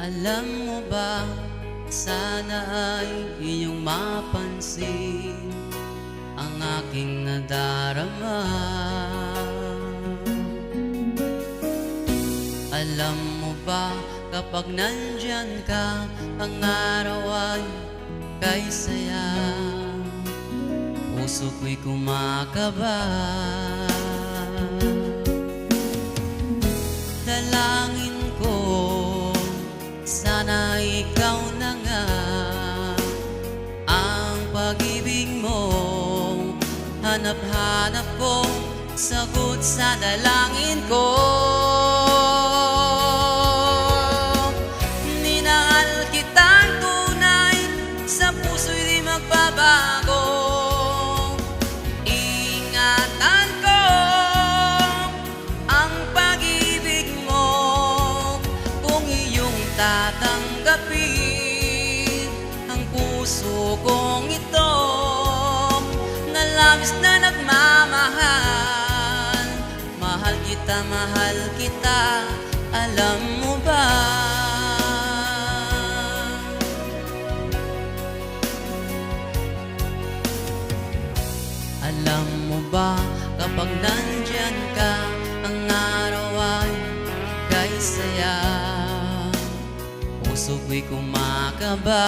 Alam mo ba, sana ay iyong mapansin ang aking nadarama. Alam mo ba, kapag nandyan ka, ang araw ay kay saya. Puso ko'y kumakaba. Dalangin ko, sana ikaw na nga ang pag-ibig mo. Hanap-hanap ko sagot sa dalangin ko. Minahal kitang tunay, sa puso'y di magbabago. Ingatan ko ang pag-ibig mo, kung iyong tatanggapin ang puso kong ito, na labis na nagmamahal. Mahal kita, alam mo ba? Alam mo ba, kapag nandyan ka, ang araw ay kay saya. Puso ko'y kumakaba.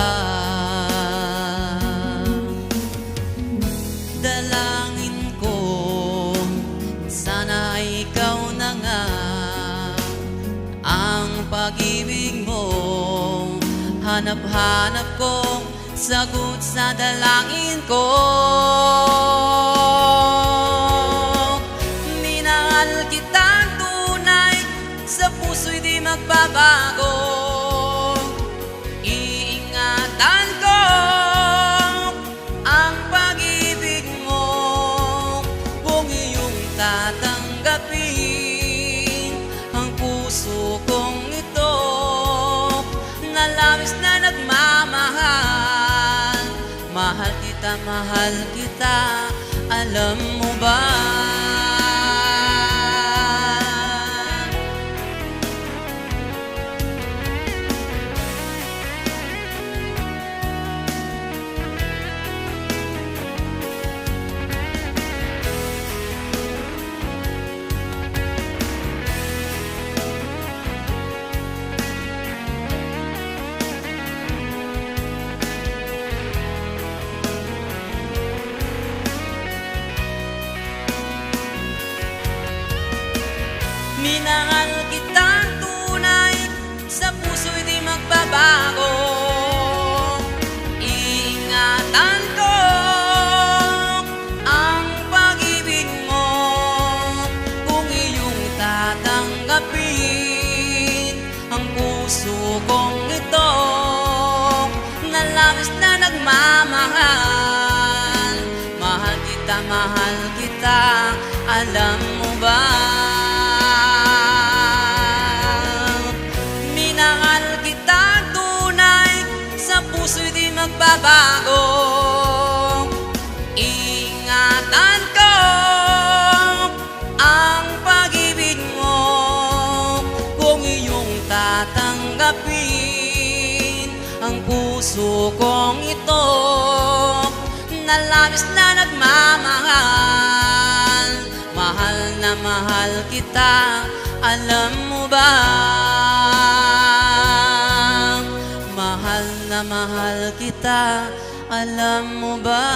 Dalangin ko, sana ikaw na nga ang pag-ibig mo. Hanap-hanap ko sagot sa dalangin ko. Minahal kitang tunay, sa puso'y di magbabago. Iingatan ko ang pag-ibig mo, kung iyong tatanggapin ang puso kong ito, na labis na nagmamahal. Mahal kita, alam mo ba? Minahal kitang tunay, sa puso'y di magbabago. Iingatan ko ang pag-ibig mo, kung iyong tatanggapin ang puso kong ito, na labis na nagmamahal. Mahal kita, alam mo ba? Minahal kitang tunay, sa puso'y di magbabago. Ingatan ko ang pag-ibig mo, kung iyong tatanggapin ang puso kong ito, na labis na nagmamahal. Mahal kita, alam mo ba? Mahal kita, alam mo ba?